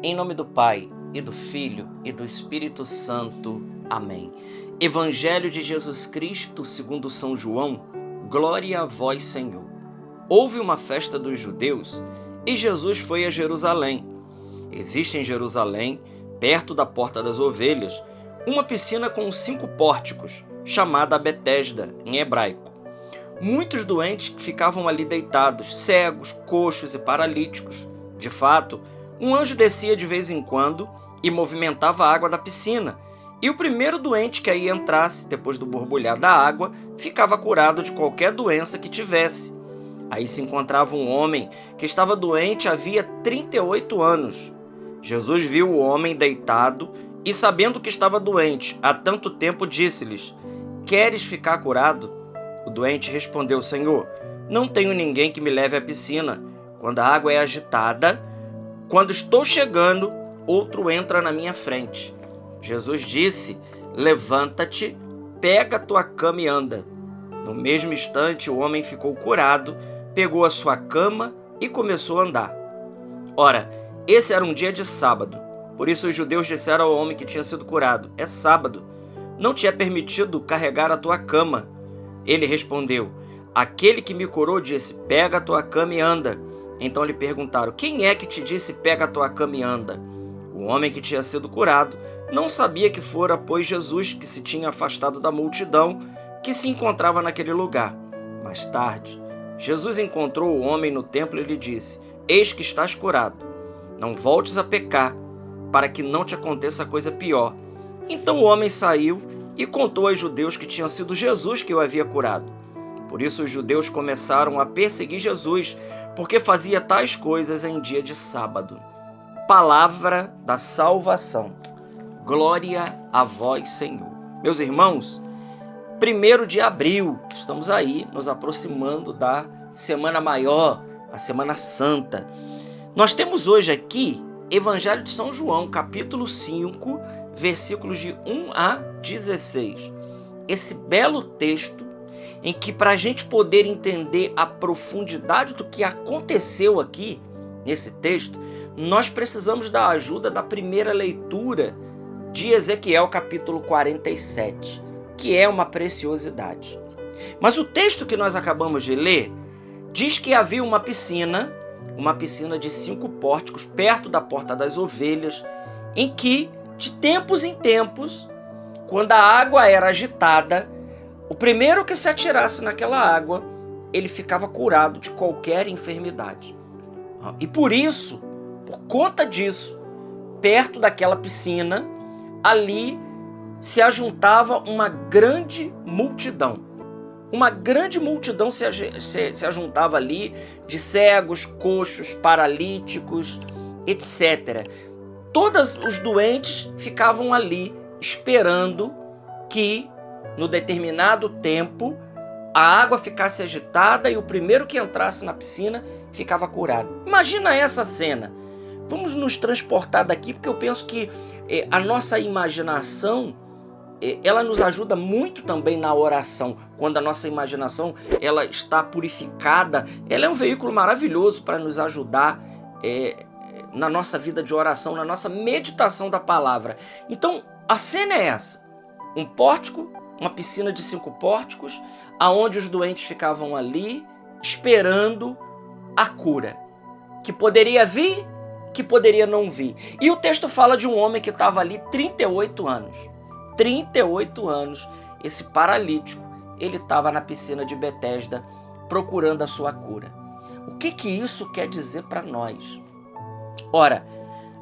Em nome do Pai, e do Filho, e do Espírito Santo. Amém. Evangelho de Jesus Cristo, segundo São João, glória a vós, Senhor. Houve uma festa dos judeus e Jesus foi a Jerusalém. Existe em Jerusalém, perto da Porta das Ovelhas, uma piscina com 5 pórticos, chamada Betesda, em hebraico. Muitos doentes ficavam ali deitados, cegos, coxos e paralíticos. De fato, um anjo descia de vez em quando e movimentava a água da piscina, e o primeiro doente que aí entrasse, depois do borbulhar da água, ficava curado de qualquer doença que tivesse. Aí se encontrava um homem que estava doente havia 38 anos. Jesus viu o homem deitado e, sabendo que estava doente há tanto tempo, disse-lhes: "Queres ficar curado?" O doente respondeu: "Senhor, não tenho ninguém que me leve à piscina. Quando a água é agitada, quando estou chegando, outro entra na minha frente." Jesus disse: "Levanta-te, pega a tua cama e anda." No mesmo instante, o homem ficou curado, pegou a sua cama e começou a andar. Ora, esse era um dia de sábado. Por isso os judeus disseram ao homem que tinha sido curado: "É sábado, não te é permitido carregar a tua cama." Ele respondeu: "Aquele que me curou disse: pega a tua cama e anda." Então lhe perguntaram: "Quem é que te disse: pega a tua cama e anda?" O homem que tinha sido curado não sabia que fora, pois, Jesus, que se tinha afastado da multidão que se encontrava naquele lugar. Mais tarde, Jesus encontrou o homem no templo e lhe disse: "Eis que estás curado. Não voltes a pecar, para que não te aconteça coisa pior." Então o homem saiu e contou aos judeus que tinha sido Jesus que o havia curado. Por isso os judeus começaram a perseguir Jesus, porque fazia tais coisas em dia de sábado. Palavra da salvação. Glória a vós, Senhor. Meus irmãos, 1º de abril, estamos aí nos aproximando da Semana Maior, a Semana Santa. Nós temos hoje aqui Evangelho de São João, capítulo 5, versículos de 1 a 16. Esse belo texto em que, para a gente poder entender a profundidade do que aconteceu aqui, nesse texto, nós precisamos da ajuda da primeira leitura de Ezequiel, capítulo 47, que é uma preciosidade. Mas o texto que nós acabamos de ler diz que havia uma piscina de 5 pórticos, perto da Porta das Ovelhas, em que, de tempos em tempos, quando a água era agitada, o primeiro que se atirasse naquela água, ele ficava curado de qualquer enfermidade. E por isso, por conta disso, perto daquela piscina, ali se ajuntava uma grande multidão. Uma grande multidão se ajuntava ali, de cegos, coxos, paralíticos, etc. Todos os doentes ficavam ali esperando que, no determinado tempo, a água ficasse agitada e o primeiro que entrasse na piscina ficava curado. Imagina essa cena. Vamos nos transportar daqui, porque eu penso que a nossa imaginação, ela nos ajuda muito também na oração. Quando a nossa imaginação ela está purificada, ela é um veículo maravilhoso para nos ajudar na nossa vida de oração, na nossa meditação da palavra. Então, a cena é essa: um pórtico, uma piscina de 5 pórticos, aonde os doentes ficavam ali esperando a cura, que poderia vir, que poderia não vir. E o texto fala de um homem que estava ali 38 anos. 38 anos, esse paralítico, ele estava na piscina de Betesda procurando a sua cura. O que isso quer dizer para nós? Ora,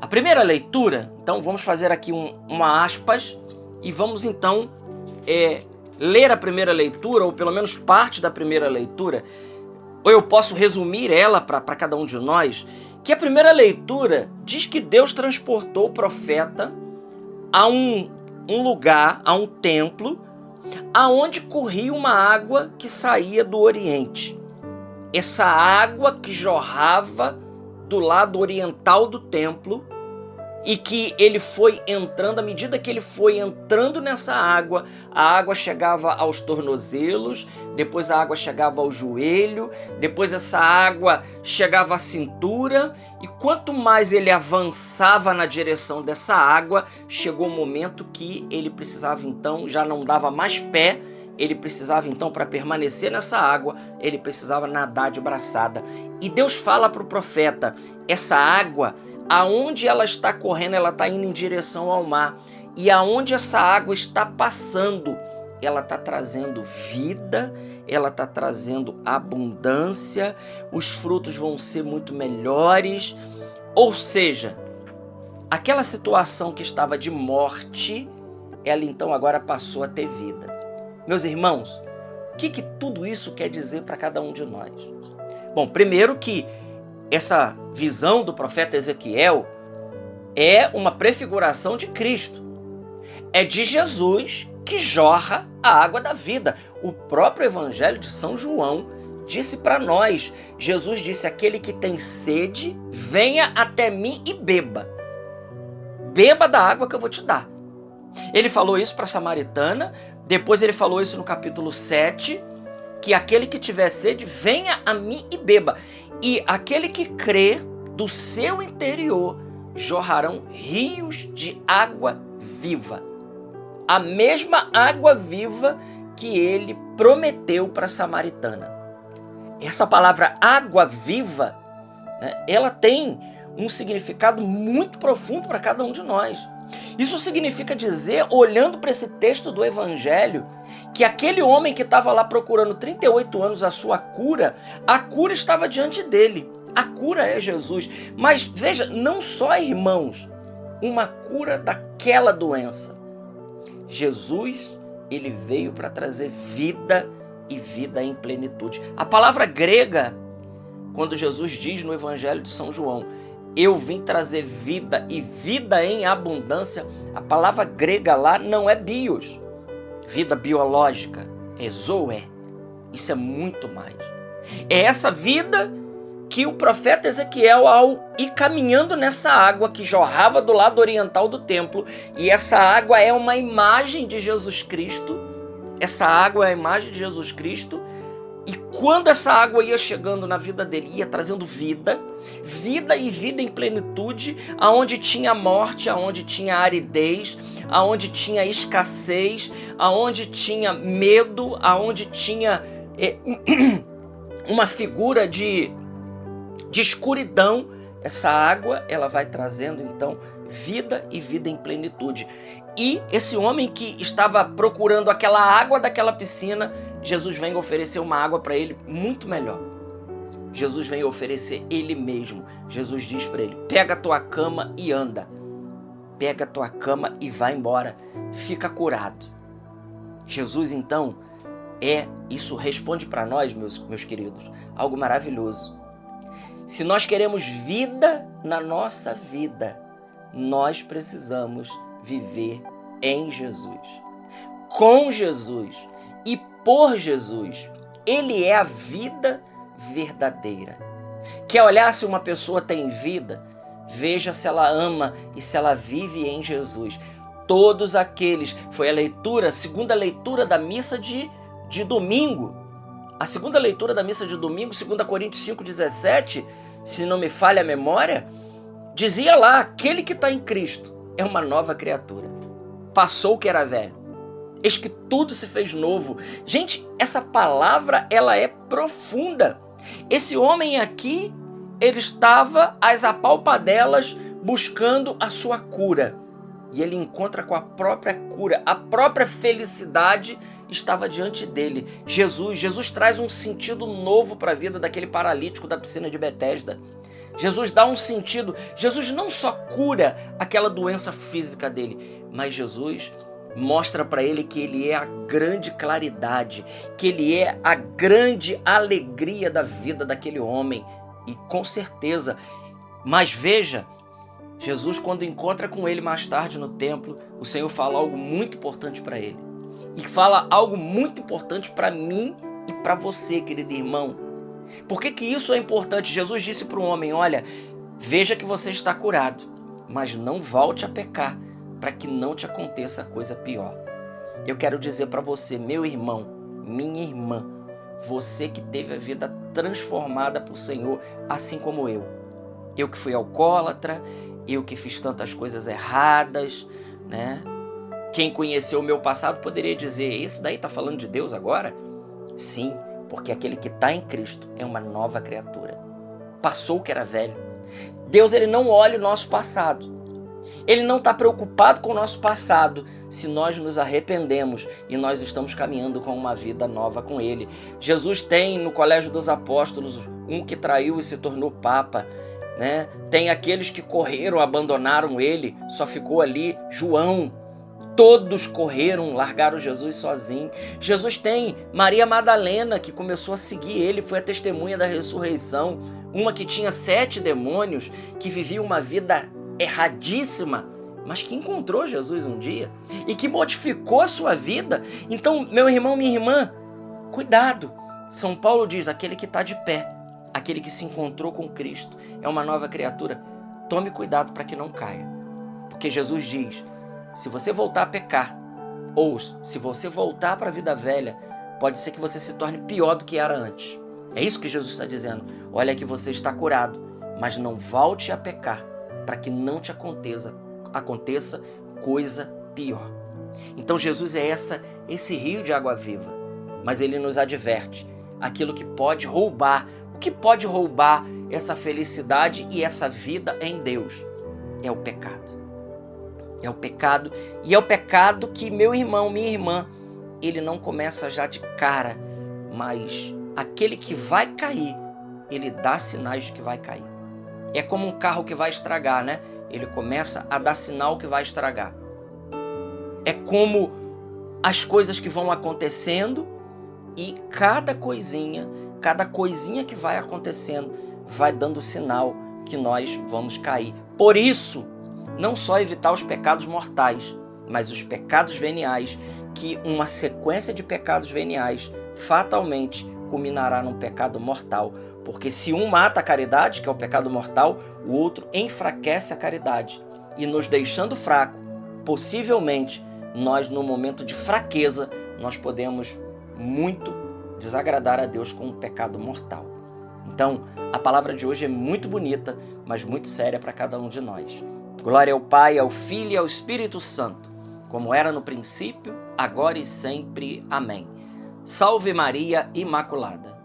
a primeira leitura, então vamos fazer aqui uma aspas e vamos então ler a primeira leitura, ou pelo menos parte da primeira leitura, ou eu posso resumir ela para cada um de nós, que a primeira leitura diz que Deus transportou o profeta a um lugar, a um templo, aonde corria uma água que saía do Oriente. Essa água que jorrava do lado oriental do templo e que ele foi entrando, à medida que ele foi entrando nessa água, a água chegava aos tornozelos, depois a água chegava ao joelho, depois essa água chegava à cintura, e quanto mais ele avançava na direção dessa água, chegou o momento que ele precisava então, já não dava mais pé, ele precisava então, para permanecer nessa água, ele precisava nadar de braçada. E Deus fala para o profeta, essa água, aonde ela está correndo, ela está indo em direção ao mar. E aonde essa água está passando, ela está trazendo vida, ela está trazendo abundância, os frutos vão ser muito melhores. Ou seja, aquela situação que estava de morte, ela então agora passou a ter vida. Meus irmãos, o que tudo isso quer dizer para cada um de nós? Bom, primeiro que essa visão do profeta Ezequiel é uma prefiguração de Cristo. É de Jesus que jorra a água da vida. O próprio Evangelho de São João disse para nós, Jesus disse, aquele que tem sede, venha até mim e beba. Beba da água que eu vou te dar. Ele falou isso para a samaritana, depois ele falou isso no capítulo 7, que aquele que tiver sede, venha a mim e beba. E aquele que crê, do seu interior jorrarão rios de água viva. A mesma água viva que ele prometeu para a samaritana. Essa palavra água viva, né, ela tem um significado muito profundo para cada um de nós. Isso significa dizer, olhando para esse texto do Evangelho, que aquele homem que estava lá procurando 38 anos a sua cura, a cura estava diante dele. A cura é Jesus. Mas veja, não só, irmãos, uma cura daquela doença. Jesus, ele veio para trazer vida e vida em plenitude. A palavra grega, quando Jesus diz no Evangelho de São João, eu vim trazer vida e vida em abundância, a palavra grega lá não é bios, vida biológica, é zoé. Isso é muito mais. É essa vida que o profeta Ezequiel, ao ir caminhando nessa água que jorrava do lado oriental do templo, e essa água é uma imagem de Jesus Cristo, essa água é a imagem de Jesus Cristo, e quando essa água ia chegando na vida dele, ia trazendo vida, vida e vida em plenitude, aonde tinha morte, aonde tinha aridez, aonde tinha escassez, aonde tinha medo, aonde tinha uma figura de escuridão, essa água ela vai trazendo então vida e vida em plenitude. E esse homem que estava procurando aquela água daquela piscina, Jesus vem oferecer uma água para ele muito melhor. Jesus vem oferecer ele mesmo. Jesus diz para ele, pega a tua cama e anda. Pega a tua cama e vai embora. Fica curado. Jesus então isso responde para nós, meus queridos, algo maravilhoso. Se nós queremos vida na nossa vida, nós precisamos viver em Jesus, com Jesus e por Jesus. Ele é a vida verdadeira. Quer olhar se uma pessoa tem vida? Veja se ela ama e se ela vive em Jesus. Todos aqueles, foi a segunda leitura da missa de domingo. A segunda leitura da missa de domingo, 2 Coríntios 5,17, se não me falha a memória, dizia lá, aquele que está em Cristo é uma nova criatura. Passou o que era velho. Eis que tudo se fez novo. Gente, essa palavra, ela é profunda. Esse homem aqui, ele estava às apalpadelas buscando a sua cura. E ele encontra com a própria cura, a própria felicidade estava diante dele. Jesus traz um sentido novo para a vida daquele paralítico da piscina de Betesda. Jesus dá um sentido. Jesus não só cura aquela doença física dele, mas Jesus mostra para ele que ele é a grande claridade, que ele é a grande alegria da vida daquele homem. E com certeza, mas veja, Jesus, quando encontra com ele mais tarde no templo, o Senhor fala algo muito importante para ele. E fala algo muito importante para mim e para você, querido irmão. Por que isso é importante? Jesus disse para o homem, olha, veja que você está curado, mas não volte a pecar, para que não te aconteça coisa pior. Eu quero dizer para você, meu irmão, minha irmã, você que teve a vida transformada por Senhor, assim como eu. Eu que fui alcoólatra, eu que fiz tantas coisas erradas, né? Quem conheceu o meu passado poderia dizer, esse daí está falando de Deus agora? Sim, porque aquele que está em Cristo é uma nova criatura. Passou o que era velho. Deus, ele não olha o nosso passado. Ele não está preocupado com o nosso passado se nós nos arrependemos e nós estamos caminhando com uma vida nova com Ele. Jesus tem no Colégio dos Apóstolos um que traiu e se tornou Papa, né? Tem aqueles que correram, abandonaram Ele, só ficou ali João. Todos correram, largaram Jesus sozinho. Jesus tem Maria Madalena, que começou a seguir Ele, foi a testemunha da ressurreição. Uma que tinha 7 demônios, que vivia uma vida erradíssima, mas que encontrou Jesus um dia e que modificou a sua vida. Então, meu irmão, minha irmã, cuidado. São Paulo diz, aquele que está de pé, aquele que se encontrou com Cristo, é uma nova criatura. Tome cuidado para que não caia. Porque Jesus diz, se você voltar a pecar, ou se você voltar para a vida velha, pode ser que você se torne pior do que era antes. É isso que Jesus está dizendo. Olha que você está curado, mas não volte a pecar, para que não te aconteça coisa pior. Então Jesus é esse rio de água viva, mas ele nos adverte aquilo que pode roubar. O que pode roubar essa felicidade e essa vida em Deus? É o pecado. É o pecado, e é o pecado que, meu irmão, minha irmã, ele não começa já de cara, mas aquele que vai cair, ele dá sinais de que vai cair. É como um carro que vai estragar, né? Ele começa a dar sinal que vai estragar. É como as coisas que vão acontecendo e cada coisinha que vai acontecendo vai dando sinal que nós vamos cair. Por isso, não só evitar os pecados mortais, mas os pecados veniais, que uma sequência de pecados veniais fatalmente culminará num pecado mortal. Porque se um mata a caridade, que é o pecado mortal, o outro enfraquece a caridade. E nos deixando fraco, possivelmente, nós no momento de fraqueza, nós podemos muito desagradar a Deus com um pecado mortal. Então, a palavra de hoje é muito bonita, mas muito séria para cada um de nós. Glória ao Pai, ao Filho e ao Espírito Santo, como era no princípio, agora e sempre. Amém. Salve Maria Imaculada.